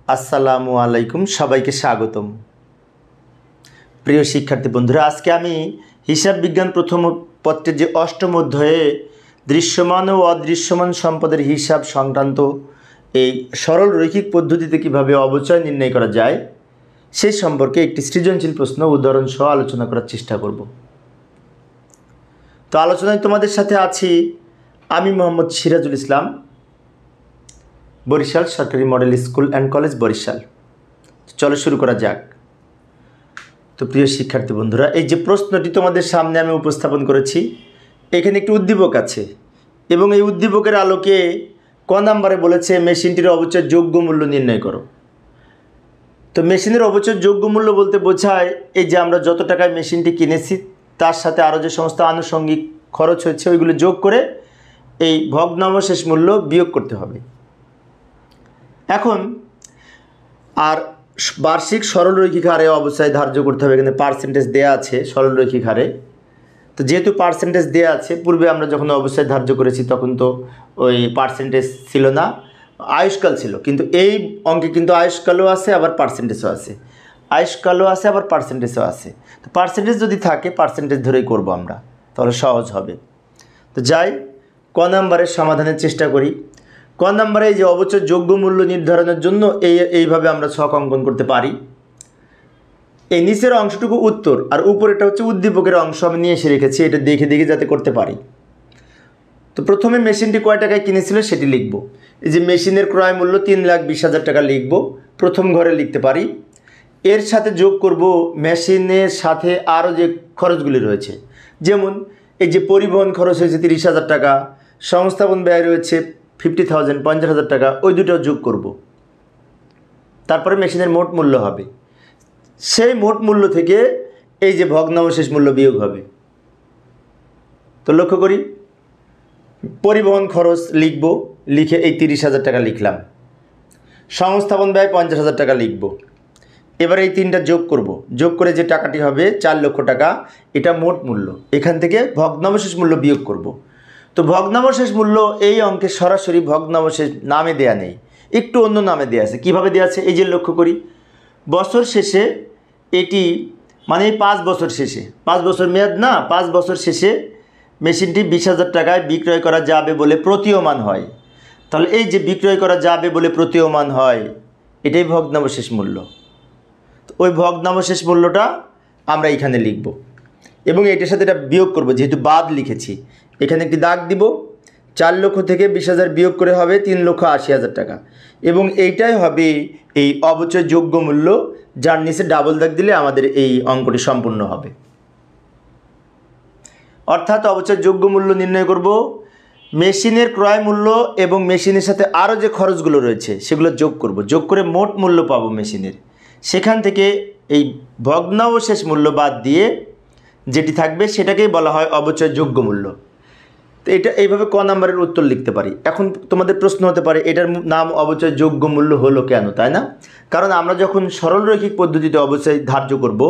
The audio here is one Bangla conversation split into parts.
আসসালামু আলাইকুম, সবাইকে স্বাগতম। প্রিয় শিক্ষার্থী বন্ধুরা, আজকে আমি হিসাব বিজ্ঞান প্রথম পত্রের যে অষ্টম অধ্যায়ে দৃশ্যমান ও অদৃশ্যমান সম্পদের হিসাব সংক্রান্ত এই সরল রৈখিক পদ্ধতিতে কিভাবে অবচয় নির্ণয় করা যায় সেই সম্পর্কে একটি সৃজনশীল প্রশ্ন উদাহরণ সহ আলোচনা করার চেষ্টা করব। তো আলোচনায় তোমাদের সাথে আছি আমি মোহাম্মদ সিরাজুল ইসলাম, বরিশাল সরকারি model school and college Barishal. চলো শুরু করা যাক। তো প্রিয় শিক্ষার্থী বন্ধুরা, এই যে প্রশ্নটি তোমাদের সামনে আমি উপস্থাপন করেছি, এখানে একটি উদ্দীপক আছে এবং এই উদ্দীপকের আলোকে ক নাম্বারে বলেছে মেশিনটির অবচয় যোগ্য মূল্য নির্ণয় করো। তো মেশিনের অবচয় যোগ্য মূল্য বলতে বোঝায় এই যে আমরা যত টাকায় মেশিনটি কিনেছি তার সাথে আরও যে সমস্ত আনুষঙ্গিক খরচ হয়েছে ওইগুলো যোগ করে এই ভগ্নাবশেষ মূল্য বিয়োগ করতে হবে। এখন আর বার্ষিক সরলরৈখিক হারে অবচয় ধার্য করতে হবে। এখানে পার্সেন্টেজ দেয়া আছে সরলরৈখিক হারে। তো যেহেতু পার্সেন্টেজ দেয়া আছে, পূর্বে আমরা যখন অবচয় ধার্য করেছি তখন তো ওই পার্সেন্টেজ ছিল না, আয়ুষ্কাল ছিল। কিন্তু এই অঙ্কে কিন্তু আয়ুষ্কালও আছে আবার পার্সেন্টেজও আছে, আয়ুষ্কালও আছে আবার পার্সেন্টেজও আছে। তো পার্সেন্টেজ যদি থাকে পার্সেন্টেজ ধরেই করব আমরা, তাহলে সহজ হবে। তো যাই ক নাম্বারের সমাধানের চেষ্টা করি। ক নাম্বারে এই যে অবচয় যোগ্য মূল্য নির্ধারণের জন্য এইভাবে আমরা ছক অঙ্কন করতে পারি। এই নিচের অংশটুকু উত্তর আর উপরেটা হচ্ছে উদ্দীপকের অংশ, আমি নিয়ে এসে রেখেছি, এটা দেখে দেখে যাতে করতে পারি। তো প্রথমে মেশিনটি কয় টাকায় কিনেছিল সেটি লিখব। এই যে মেশিনের ক্রয় মূল্য 3,20,000 টাকা লিখব, প্রথম ঘরে লিখতে পারি। এর সাথে যোগ করব মেশিনের সাথে আরও যে খরচগুলি রয়েছে, যেমন এই যে পরিবহন খরচ হয়েছে 30,000 টাকা, সংস্থাপন ব্যয় রয়েছে 50,000 50,000 টাকা, ওই দুটো যোগ করব। তারপরে মেশিনের মোট মূল্য হবে, সেই মোট মূল্য থেকে এই যে ভগ্নাবশেষ মূল্য বিয়োগ হবে। তো লক্ষ্য করি, পরিবহন খরচ লিখব, লিখে এই 30,000 টাকা লিখলাম। সংস্থাপন ব্যয় 50,000 টাকা লিখব। এবার এই তিনটা যোগ করব, যোগ করে যে টাকাটি হবে 4 লক্ষ টাকা, এটা মোট মূল্য। এখান থেকে ভগ্নাবশেষ মূল্য বিয়োগ করব। তো ভগ্নাবশেষ মূল্য এই অঙ্কে সরাসরি ভগ্নাবশেষ নামে দেয়া নেই, একটু অন্য নামে দেওয়া আছে। কীভাবে দেওয়া আছে এই যে লক্ষ্য করি, বছর শেষে এটি মানে 5 বছর শেষে, 5 বছর মেয়াদ না, 5 বছর শেষে মেশিনটি 20,000 টাকায় বিক্রয় করা যাবে বলে প্রতীয়মান হয়। তাহলে এই যে বিক্রয় করা যাবে বলে প্রতীয়মান হয়, এটাই ভগ্নাবশেষ মূল্য। তো ওই ভগ্নাবশেষ মূল্যটা আমরা এখানে লিখব এবং এটার সাথে এটা বিয়োগ করব, যেহেতু বাদ লিখেছি এখানে একটি দাগ দিব। 4 লক্ষ থেকে 20,000 বিয়োগ করে হবে 3,80,000 টাকা এবং এইটাই হবে এই অবচয় যোগ্য মূল্য, যার নিচে ডাবল দাগ দিলে আমাদের এই অঙ্কটি সম্পূর্ণ হবে। অর্থাৎ অবচয় যোগ্য মূল্য নির্ণয় করব মেশিনের ক্রয় মূল্য এবং মেশিনের সাথে আরও যে খরচগুলো রয়েছে সেগুলো যোগ করব, যোগ করে মোট মূল্য পাবো মেশিনের। সেখান থেকে এই ভগ্নাবশেষ মূল্য বাদ দিয়ে যেটি থাকবে সেটাকেই বলা হয় অবচয় যোগ্য মূল্য। তো এটা এইভাবে ক নাম্বারের উত্তর লিখতে পারি। এখন তোমাদের প্রশ্ন হতে পারে এটার নাম অবচয় যোগ্য মূল্য হলো কেন, তাই না? কারণ আমরা যখন সরলরৈখিক পদ্ধতিতে অবচয় ধার্য করব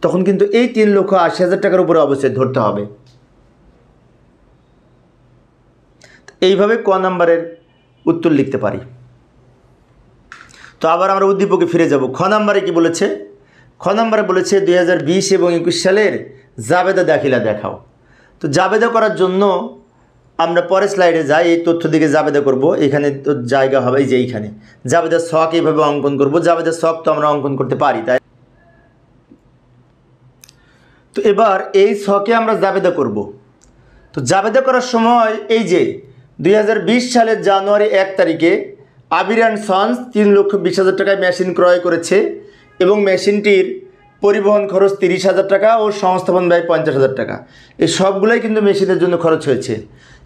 তখন কিন্তু এই 3,80,000 টাকার উপরে অবচয় ধরতে হবে। এইভাবে ক নাম্বারের উত্তর লিখতে পারি। তো আবার আমরা উদ্দীপকে ফিরে যাব। খ নাম্বারে কি বলেছে? খ নাম্বারে বলেছে 2020 এবং 21 সালের জাবেদা দাখিলা দেখাও। তো জাবেদা করার জন্য আমরা পরের স্লাইডে যাই, এই তথ্য দিকে জাবেদা করব। এখানে তো জায়গা হবে এই যে এইখানে জাবেদার ছক এইভাবে অঙ্কন করব। জাবেদার ছক তো আমরা অঙ্কন করতে পারি, তাই। তো এবার এই ছকে আমরা জাবেদা করব। তো জাবেদা করার সময় এই যে 2020 সালের জানুয়ারি 1 তারিখে আবির অ্যান্ড সন্স 3,20,000 টাকায় মেশিন ক্রয় করেছে এবং মেশিনটির পরিবহন খরচ 30,000 টাকা ও সংস্থাপন ব্যয় 50,000 টাকা। এই সবগুলোই কিন্তু মেশিনের জন্য খরচ হয়েছে।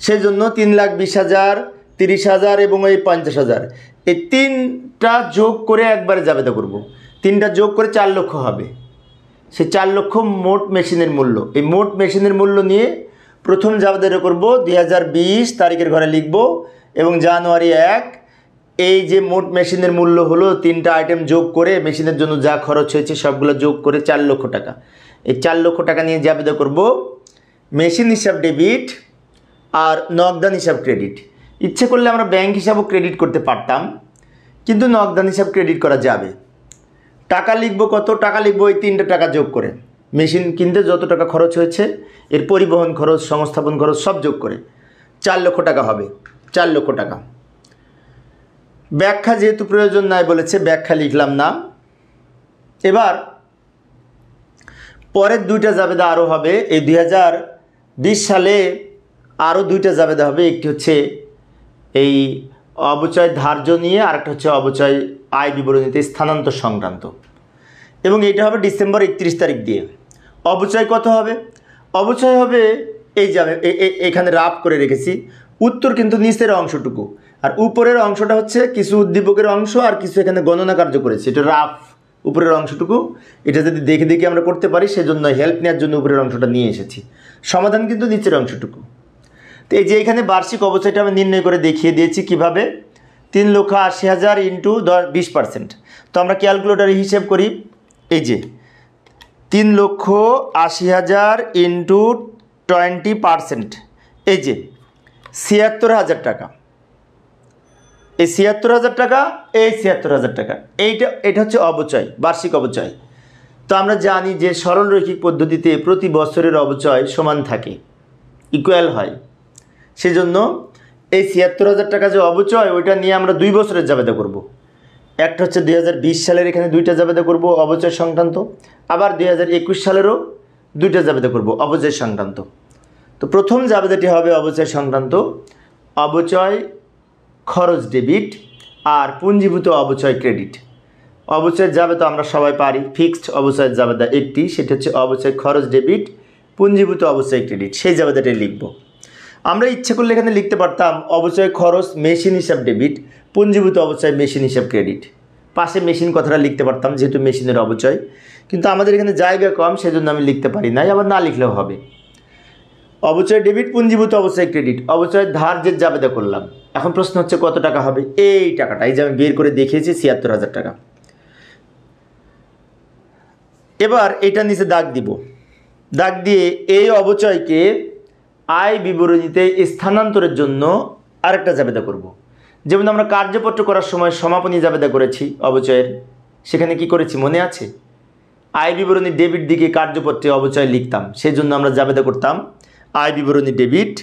সেই জন্য 3,20,000, 30,000 এবং এই 50,000, এই তিনটা যোগ করে একবারে জাবেদা করব। তিনটা যোগ করে 4 লক্ষ হবে। সেই 4 লক্ষ মোট মেশিনের মূল্য। এই মোট মেশিনের মূল্য নিয়ে প্রথম জাবেদা করব, 2020 তারিখের ঘরে লিখব এবং জানুয়ারি 1, এই যে মোট মেশিনের মূল্য হলো, তিনটা আইটেম যোগ করে মেশিনের জন্য যা খরচ হয়েছে সবগুলো যোগ করে 4 লক্ষ টাকা। এই 4 লক্ষ টাকা নিয়ে জাবেদা করব। মেশিন হিসাব ডেবিট আর নগদান হিসাব ক্রেডিট। ইচ্ছে করলে আমরা ব্যাংক হিসাবও ক্রেডিট করতে পারতাম, কিন্তু নগদান হিসাব ক্রেডিট করা যাবে। টাকা লিখব কত? টাকা লিখব এই 3টা টাকা যোগ করে, মেশিন কিনতে যত টাকা খরচ হয়েছে এর পরিবহন খরচ, সংস্থাপন খরচ সব যোগ করে 4 লক্ষ টাকা হবে। 4 লক্ষ টাকা। ব্যাখ্যা যেহেতু প্রয়োজন নাই বলেছে, ব্যাখ্যা লিখলাম না। এবার পরের 2টা জাবেদা আরও হবে। এই 2020 সালে আরও 2টা জাবেদা হবে। একটি হচ্ছে এই অবচয় ধার্য নিয়ে, আরেকটা হচ্ছে অবচয় আয় বিবরণীতে স্থানান্তর সংক্রান্ত, এবং এটা হবে ডিসেম্বর 31 তারিখ দিয়ে। অবচয় কত হবে? অবচয় হবে এই যাবে, এখানে রাফ করে রেখেছি, উত্তর কিন্তু নিচের অংশটুকু, আর উপরের অংশটা হচ্ছে কিছু উদ্দীপকের অংশ আর কিছু এখানে গণনা কার্য করেছি। এটা রাফ উপরের অংশটুকু, এটা যদি দেখে দেখে আমরা করতে পারি সেজন্য হেল্প নেওয়ার জন্য উপরের অংশটা নিয়ে এসেছি। সমাধান কিন্তু নিচের অংশটুকু। তো এই যে এখানে বার্ষিক অবচয়টা আমি নির্ণয় করে দেখিয়ে দিয়েছি কিভাবে। 3,80,000 ইন্টু 20%। তো আমরা ক্যালকুলেটারে হিসেব করি। এই যে 3,80,000 ইন্টু 20%, এই যে 76,000 টাকা। এই 76,000 টাকা, এই 76,000 টাকা, এটা হচ্ছে অবচয়, বার্ষিক অবচয়। তো আমরা জানি যে সরল রৈখিক পদ্ধতিতে প্রতি বছরের অবচয় সমান থাকে, ইকুয়াল হয়। সেজন্য এই 76,000 টাকা যে অবচয়, ওইটা নিয়ে আমরা 2 বছরের জাবেদা করব। একটা হচ্ছে 2020 সালের, এখানে 2টা জাবেদা করব অবচয় সংক্রান্ত, আবার 2021 সালেরও 2টা জাবেদা করব অবচয় সংক্রান্ত। তো প্রথম জাবেদাটি হবে অবচয় সংক্রান্ত, অবচয় খরচ ডেবিট আর পুঞ্জীভূত অবচয় ক্রেডিট। অবচয়ের জাবেদা আমরা সবাই পারি, ফিক্সড অবচয়ের জাবেদা একটি, সেটা হচ্ছে অবচয় খরচ ডেবিট, পুঞ্জীভূত অবচয় ক্রেডিট। সেই জাবেদাটাই লিখব। আমরা ইচ্ছে করলে এখানে লিখতে পারতাম অবচয় খরচ মেশিন হিসাব ডেবিট, পুঞ্জীভূত অবচয় মেশিন হিসাব ক্রেডিট। পাশে মেশিন কথাটা লিখতে পারতাম যেহেতু মেশিনের অবচয়, কিন্তু আমাদের এখানে জায়গা কম সেজন্য আমি লিখতে পারি নাই, আবার না লিখলেও হবে। অবচয় ডেবিট, পুঞ্জীভূত অবচয় ক্রেডিট, অবচয় ধার্যের জাবেদা করলাম। এখন প্রশ্ন হচ্ছে কত টাকা হবে? এই টাকাটা, এই যে আমি বের করে দেখিয়েছি 76,000 টাকা। এবার এটা নিচে দাগ দিব, দাগ দিয়ে এই অবচয়কে আয় বিবরণীতে স্থানান্তরের জন্য আরেকটা জাবেদা করব। যেমন আমরা কার্যপত্র করার সময় সমাপনী জাবেদা করেছি অবচয়ের, সেখানে কি করেছি মনে আছে? আয় বিবরণী ডেবিট দিকে কার্যপত্রে অবচয় লিখতাম, সেই জন্য আমরা জাবেদা করতাম আয় বিবরণী ডেবিট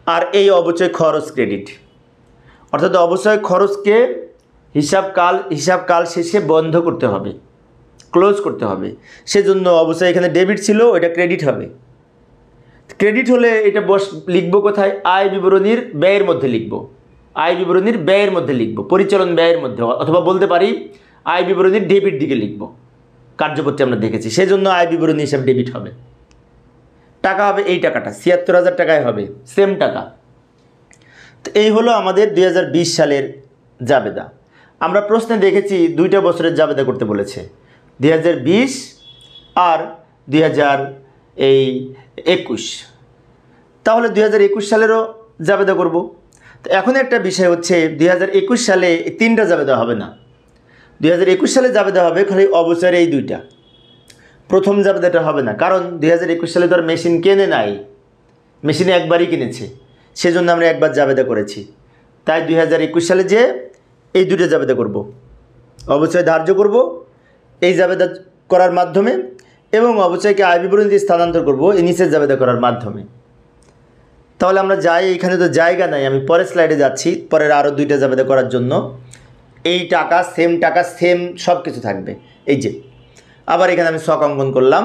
আর এই অবচয় খরচ ক্রেডিট। অর্থাৎ অবচয় খরচকে হিসাবকাল শেষে বন্ধ করতে হবে, ক্লোজ করতে হবে। সেজন্য অবচয় এখানে ডেবিট ছিল, এটা ক্রেডিট হবে। ক্রেডিট হলে এটা লিখবো কোথায়? আয় বিবরণীর ব্যয়ের মধ্যে লিখব, আয় বিবরণীর ব্যয়ের মধ্যে লিখব, পরিচালন ব্যয়ের মধ্যে, অথবা বলতে পারি আয় বিবরণীর ডেবিট দিকে লিখব। কার্যপত্রে আমরা দেখেছি, সেজন্য আয় বিবরণী হিসাব ডেবিট হবে। টাকা হবে এই টাকাটা, 76,000 টাকায় হবে, সেম টাকা। তো এই হলো আমাদের 2020 সালের জাবেদা। আমরা প্রশ্নে দেখেছি 2টা বছরের জাবেদা করতে বলেছে, 2020 আর 2021। তাহলে 2021 সালেরও জাবেদা করব। তো এখন একটা বিষয় হচ্ছে 2021 সালে 3টা জাবেদা হবে না, 2021 সালে জাবেদা হবে খালি অবচয়ের এই 2টা। প্রথম জাবেদাটা হবে না, কারণ 2021 সালে তো আর মেশিন কেনে নাই, মেশিনে একবারই কিনেছে, সেজন্য আমরা একবার জাবেদা করেছি। তাই 2021 সালে যে এই 2টা জাবেদা করব, অবচয় ধার্য করব এই জাবেদা করার মাধ্যমে, এবং অবচয়কে আয় বিবরণীতে স্থানান্তর করব এই নিচের জাবেদা করার মাধ্যমে। তাহলে আমরা যাই, এখানে তো জায়গা নাই, আমি পরের স্লাইডে যাচ্ছি পরের আরও 2টা জাবেদা করার জন্য। এই টাকা সেম সব কিছু থাকবে। এই যে আবার এখানে আমি ছক অঙ্কন করলাম,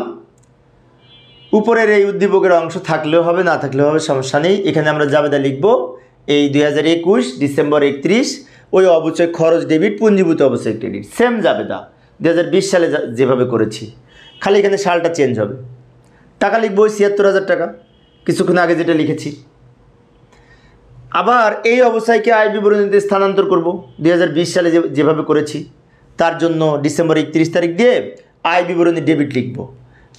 উপরের এই উদ্দীপকের অংশ থাকলেও হবে না থাকলেও হবে, সমস্যা নেই। এখানে আমরা জাবেদা লিখব এই 2021 ডিসেম্বর 31, ওই অবচয় খরচ ডেবিট, পুঞ্জীভূত অবচয় ক্রেডিট, সেম জাবেদা 2020 সালে যেভাবে করেছি, খালি এখানে সালটা চেঞ্জ হবে। টাকা লিখব 76,000 টাকা, কিছুক্ষণ আগে যেটা লিখেছি। আবার এই অবস্থায়কে আয় বিবরণীতে স্থানান্তর করব 2020 সালে যেভাবে করেছি, তার জন্য ডিসেম্বর 31 তারিখ দিয়ে আয় বিবরণী ডেবিট লিখব,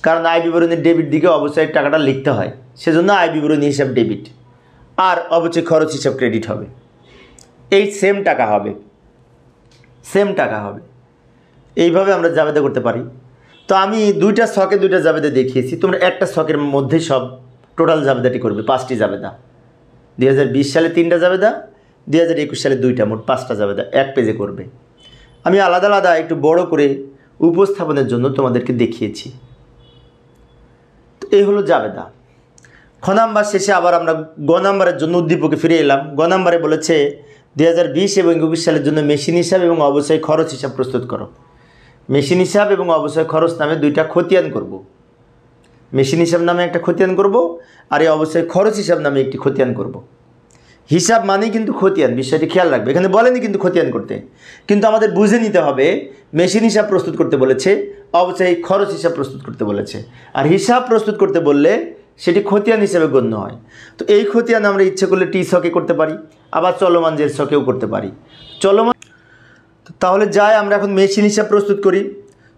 কারণ আয় বিবরণীর ডেবিট দিকে অবচয়ের টাকাটা লিখতে হয়, সেজন্য আয় বিবরণী হিসাব ডেবিট আর অবচয় খরচ হিসাব ক্রেডিট হবে। এই সেম টাকা হবে, এইভাবে আমরা জাবেদা করতে পারি। তো আমি 2টা ছকে 2টা জাবেদা দেখিয়েছি, তোমরা একটা ছকের মধ্যেই সব টোটাল জাবেদাটি করবে, 5টি জাবেদা। 2020 সালে 3টা জাবেদা, 2021 সালে 2টা, মোট 5টা জাবেদা এক পেজে করবে। আমি আলাদা আলাদা একটু বড় করে উপস্থাপনের জন্য তোমাদেরকে দেখিয়েছি। তো এই হলো জাবেদা। খ নাম্বার শেষে আবার আমরা গ নাম্বারের জন্য উদ্দীপকে ফিরে এলাম। গ নাম্বারে বলেছে 2020 এবং 21 সালের জন্য মেশিন হিসাব এবং অবশ্যই খরচ হিসাব প্রস্তুত করো। মেশিন হিসাব এবং অবশ্যই খরচ নামে 2টা খতিয়ান করব। মেশিন হিসাব নামে একটা খতিয়ান করব, আর এই অবশ্যই খরচ হিসাব নামে একটি খতিয়ান করব। হিসাব মানেই কিন্তু খতিয়ান, বিষয়টি খেয়াল রাখবে। এখানে বলেনি কিন্তু খতিয়ান করতে, কিন্তু আমাদের বুঝে নিতে হবে মেশিন হিসাব প্রস্তুত করতে বলেছে, অবশ্যই খরচ হিসাব প্রস্তুত করতে বলেছে। আর হিসাব প্রস্তুত করতে বললে সেটি খতিয়ান হিসেবে গণ্য হয়। তো এই খতিয়ান আমরা ইচ্ছে করলে টি ছকে করতে পারি, আবার চলমান জের ছকেও করতে পারি। চলমান তাহলে যাই আমরা এখন মেশিন হিসাব প্রস্তুত করি।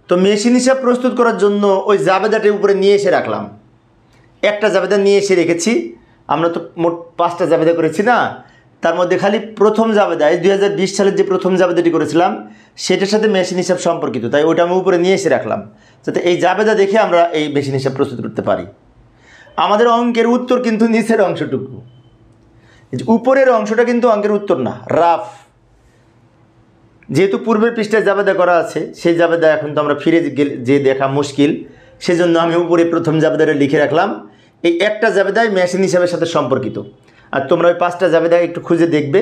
তো মেশিন হিসাব প্রস্তুত করার জন্য ওই জাবেদাটির উপরে নিয়ে এসে রাখলাম। একটা জাবেদা নিয়ে এসে রেখেছি। আমরা তো মোট 5টা জাবেদা করেছি না, তার মধ্যে খালি প্রথম জাবেদায় 2020 সালের যে প্রথম জাবেদাটি করেছিলাম সেটার সাথে মেশিন হিসাব সম্পর্কিত, তাই ওইটা আমি উপরে নিয়ে এসে রাখলাম যাতে এই জাবেদা দেখে আমরা এই মেশিন হিসাব প্রস্তুত করতে পারি। আমাদের অঙ্কের উত্তর কিন্তু নিচের অংশটুকু, উপরের অংশটা কিন্তু অঙ্কের উত্তর না, রাফ। যেহেতু পূর্বের পৃষ্ঠায় জাবেদা করা আছে, সেই জাবেদা এখন তো আমরা ফিরে যে দেখা মুশকিল, সেজন্য আমি উপরে প্রথম জাবেদাটা লিখে রাখলাম। এই একটা জাবেদায় মেশিন হিসাবের সাথে সম্পর্কিত। আর তোমরা ওই 5টা জাবেদা একটু খুঁজে দেখবে,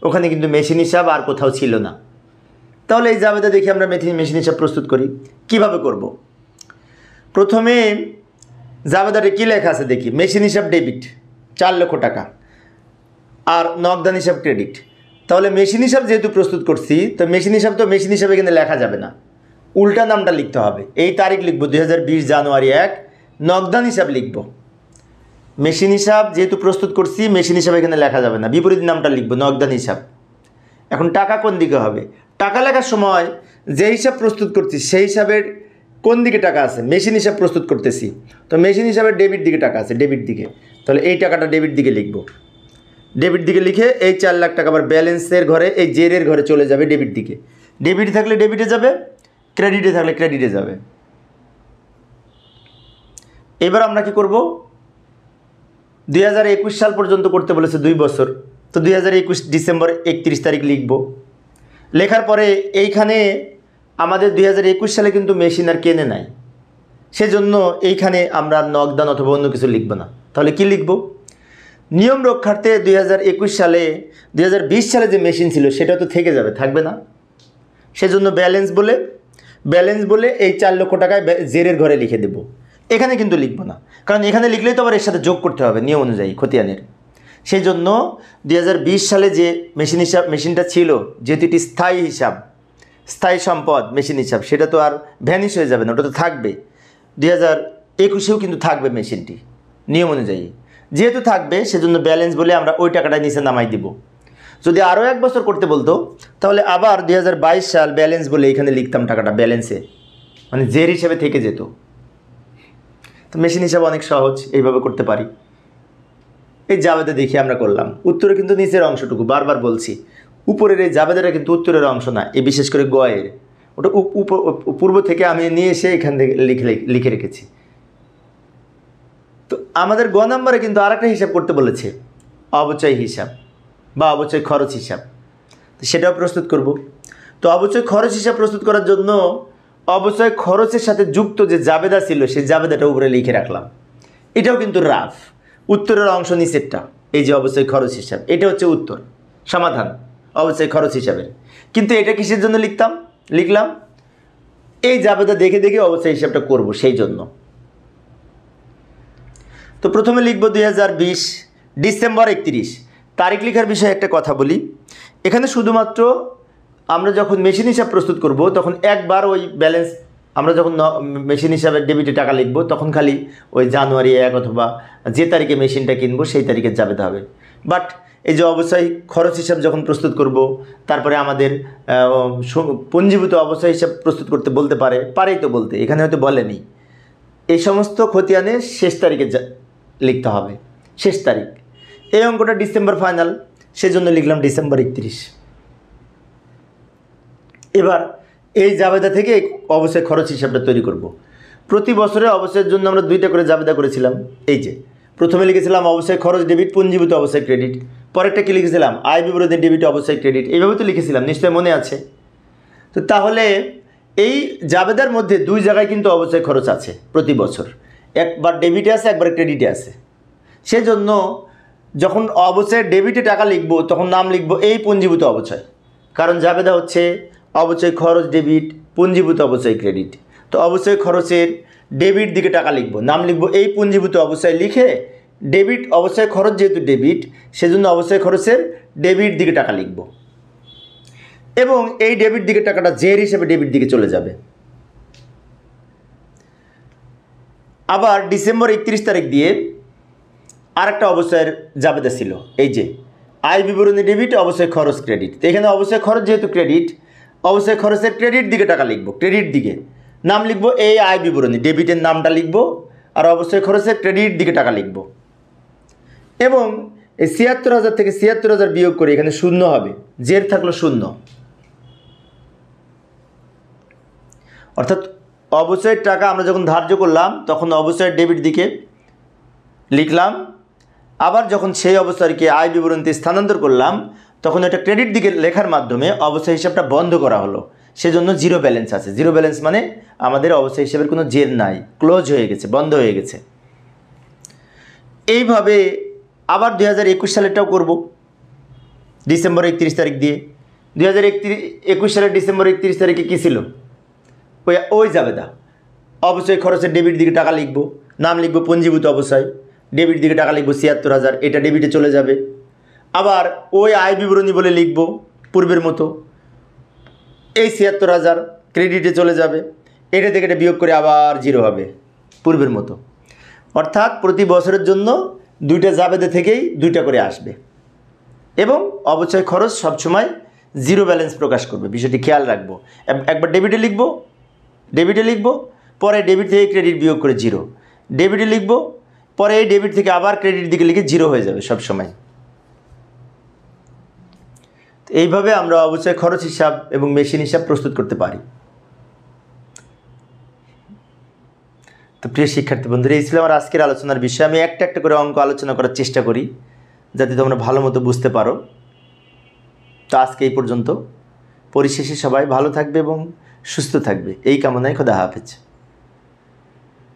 ওখানে কিন্তু মেশিন হিসাব আর কোথাও ছিল না। তাহলে এই জাবেদা দেখে আমরা মেশিন হিসাব প্রস্তুত করি। কিভাবে করব? প্রথমে জাবেদারে কী লেখা আছে দেখি। মেশিন হিসাব ডেবিট 4 লক্ষ টাকা, আর নগদান হিসাব ক্রেডিট। তাহলে মেশিন হিসাব যেহেতু প্রস্তুত করছি, তো মেশিন হিসাব এখানে লেখা যাবে না, উল্টা নামটা লিখতে হবে। এই তারিখ লিখব 2020 জানুয়ারি 1, নগদান হিসাব লিখব। মেশিন হিসাব যেহেতু প্রস্তুত করছি, মেশিন হিসাব এখানে লেখা যাবে না, বিপরীত নামটা লিখব, নগদান হিসাব। এখন টাকা কোন দিকে হবে? টাকা লেখার সময় যে হিসাব প্রস্তুত করছি সেই হিসাবের কোন দিকে টাকা আছে? মেশিন হিসাব প্রস্তুত করতেছি, তো মেশিন হিসাবের ডেবিট দিকে টাকা আছে, ডেবিট দিকে। তাহলে এই টাকাটা ডেবিট দিকে লিখব। ডেবিট দিকে লিখে এই 4 লাখ টাকা আবার ব্যালেন্সের ঘরে, এই জেরের ঘরে চলে যাবে ডেবিট দিকে। ডেবিট থাকলে ডেবিটে যাবে, ক্রেডিটে থাকলে ক্রেডিটে যাবে। এবার আমরা কি করব? 2021 সাল পর্যন্ত করতে বলেছে 2 বছর, তো 2021 ডিসেম্বর 31 তারিখ লিখব। লেখার পরে এইখানে আমাদের 2021 সালে কিন্তু মেশিন আর কেনে নাই, সেজন্য এইখানে আমরা নগদান অথবা অন্য কিছু লিখব না। তাহলে কি লিখব? নিয়ম রক্ষার্থে 2021 সালে 2020 সালে যে মেশিন ছিল সেটা তো থেকে যাবে, থাকবে না। সেজন্য ব্যালেন্স বলে এই 4 লক্ষ টাকায় জেরের ঘরে লিখে দেব। এখানে কিন্তু লিখব না, কারণ এখানে লিখলেই তো আবার এর সাথে যোগ করতে হবে নিয়ম অনুযায়ী খতিয়ানের। সেই জন্য 2020 সালে যে মেশিনটা ছিল, যেহেতু এটি স্থায়ী সম্পদ মেশিন হিসাব, সেটা তো আর ভ্যানিশ হয়ে যাবে না, ওটা তো থাকবে। 2021-এও কিন্তু থাকবে মেশিনটি নিয়ম অনুযায়ী। যেহেতু থাকবে সেজন্য ব্যালেন্স বলে আমরা ওই টাকাটা নিচে নামাই দিব। যদি আরও 1 বছর করতে বলতো তাহলে আবার 2022 সাল ব্যালেন্স বলে এখানে লিখতাম টাকাটা ব্যালেন্সে, মানে জের হিসাবে থেকে যেত। তো মেশিন হিসাব অনেক সহজ, এইভাবে করতে পারি। এই জাবেদা দেখে আমরা করলাম। উত্তরে কিন্তু নিচের অংশটুকু, বারবার বলছি, উপরের এই জাবেদাটা কিন্তু উত্তরের অংশ না, এই বিশেষ করে গয়ের, ওটা পূর্ব থেকে আমি নিয়ে এসে এখান থেকে লিখে রেখেছি। তো আমাদের গ নাম্বারে কিন্তু আরেকটা হিসাব করতে বলেছে, অবচয় হিসাব বা অবচয় খরচ হিসাব, তো সেটাও প্রস্তুত করব। তো অবচয় খরচ হিসাব প্রস্তুত করার জন্য অবচয় খরচের সাথে যুক্ত যে জাবেদা ছিল সেই জাবেদাটা উপরে লিখে রাখলাম। এটাও কিন্তু রাফ, উত্তরের অংশ নিচেরটা, এই যে অবচয় খরচ হিসাব, এটা হচ্ছে উত্তর সমাধান অবচয় খরচ হিসাবের। কিন্তু এটা কিসের জন্য লিখলাম? এই জাবেদা দেখে অবচয় হিসাবটা করব, সেই জন্য। তো প্রথমে লিখব 2020 ডিসেম্বর 31। তারিখ লেখার বিষয়ে একটা কথা বলি। এখানে শুধুমাত্র আমরা যখন মেশিন হিসাব প্রস্তুত করব তখন একবার ওই ব্যালেন্স, আমরা যখন মেশিন হিসাবে ডেবিটে টাকা লিখব তখন খালি ওই জানুয়ারি 1 অথবা যে তারিখে মেশিনটা কিনবো সেই তারিখে জাবেদা হবে। বাট এই যে অবচয় খরচ হিসাব যখন প্রস্তুত করব, তারপরে আমাদের পঞ্জীভূত অবচয় হিসাব প্রস্তুত করতে বলতে পারেই তো বলতে, এখানে হয়তো বলেনি। এই সমস্ত খতিয়ানে শেষ তারিখে লিখতে হবে, শেষ তারিখ। এই অঙ্কটা ডিসেম্বর ফাইনাল, সেজন্য লিখলাম ডিসেম্বর 31। এবার এই জাবেদা থেকে অবশ্যই খরচ হিসাবটা তৈরি করব। প্রতি বছরে অবশ্যের জন্য আমরা 2টা করে জাবেদা করেছিলাম। এই যে প্রথমে লিখেছিলাম অবশ্যই খরচ ডেবিট, পুঞ্জীভূত অবশ্যই ক্রেডিট। পরেরটা কি লিখেছিলাম, আয় বিবরণী ডেবিট অবশ্যই ক্রেডিট, এইভাবে তো লিখেছিলাম, নিশ্চয়ই মনে আছে। তো তাহলে এই জাবেদার মধ্যে দুই জায়গায় কিন্তু অবশ্যই খরচ আছে প্রতি বছর, একবার ডেবিটে আছে একবার ক্রেডিটে আছে। সেজন্য যখন অবশ্যই ডেবিটে টাকা লিখব তখন নাম লিখব এই পুঞ্জীভূত অবচয়, কারণ জাবেদা হচ্ছে অবচয় খরচ ডেবিট, পুঞ্জীভূত অবচয় ক্রেডিট। তো অবশ্যই খরচের ডেবিট দিকে টাকা লিখব, নাম লিখব এই পুঞ্জীভূত অবচয়, লিখে ডেবিট অবশ্যই খরচ যেহেতু ডেবিট সেজন্য অবশ্যই খরচের ডেবিট দিকে টাকা লিখব, এবং এই ডেবিট দিকে টাকাটা জের হিসেবে ডেবিট দিকে চলে যাবে। আবার ডিসেম্বর 31 তারিখ দিয়ে আরেকটা অবশ্যের জাবেদা ছিল, এই যে আয় বিবরণী ডেবিট অবশ্যই খরচ ক্রেডিট। তো এখানে অবশ্যই খরচ যেহেতু ক্রেডিট, অবশ্যই খরচের ক্রেডিট দিকে টাকা লিখব, ক্রেডিট দিকে নাম লিখব এই আয় বিবরণী, ডেবিটের নামটা লিখব আর অবশ্যই খরচের ক্রেডিট দিকে টাকা লিখব। এবং এই ৭৬,০০০ থেকে ৭৬,০০০ বিয়োগ করে এখানে শূন্য হবে, জের থাকলো শূন্য, অর্থাৎ অবশ্যই টাকা আমরা যখন ধার্য করলাম তখন অবশ্যই ডেবিট দিকে লিখলাম, আবার যখন সেই অবস্থাকে আয় বিবরণীতে স্থানান্তর করলাম তখন এটা ক্রেডিট দিকে লেখার মাধ্যমে অবশ্যই হিসাবটা বন্ধ করা হলো, সেজন্য জিরো ব্যালেন্স আছে। জিরো ব্যালেন্স মানে আমাদের অবশ্যই হিসাবের কোনো জের নাই, ক্লোজ হয়ে গেছে, বন্ধ হয়ে গেছে। এইভাবে আবার 2021 সালেরটাও করব, ডিসেম্বর 31 তারিখ দিয়ে। 2021 সালের ডিসেম্বর 31 তারিখে কী ছিল, ওই জাবেদা অবশ্যই খরচের ডেবিট দিকে টাকা লিখব, নাম লিখব পুঞ্জীভূত অবশ্যই, ডেবিট দিকে টাকা লিখব ৭৬,০০০, এটা ডেবিটে চলে যাবে। আবার ওই আয় বিবরণী বলে লিখব পূর্বের মতো, এই ৭৬,০০০ ক্রেডিটে চলে যাবে, এটা থেকে এটা বিয়োগ করে আবার জিরো হবে পূর্বের মতো। অর্থাৎ প্রতি বছরের জন্য দুইটা জাবেদা থেকেই দুইটা করে আসবে, এবং অবশ্যই খরচ সবসময় জিরো ব্যালেন্স প্রকাশ করবে, বিষয়টি খেয়াল রাখবো। একবার ডেবিটে লিখব, পরে ডেবিট থেকে ক্রেডিট বিয়োগ করে জিরো, ডেবিটে লিখব, পরে এই ডেবিট থেকে আবার ক্রেডিট দিকে লিখে জিরো হয়ে যাবে সব সময়। এইভাবে আমরা অবশ্যই খরচ হিসাব এবং মেশিন হিসাব প্রস্তুত করতে পারি। তো প্রিয় শিক্ষার্থী বন্ধুরা, এই ছিল আমার আজকের আলোচনার বিষয়। আমি একটা একটা করে অঙ্ক আলোচনা করার চেষ্টা করি যাতে তোমরা ভালো মতো বুঝতে পারো। তো আজকে এই পর্যন্ত, পরিশেষে সবাই ভালো থাকবে এবং সুস্থ থাকবে এই কামনায় খোদা হাফেজ।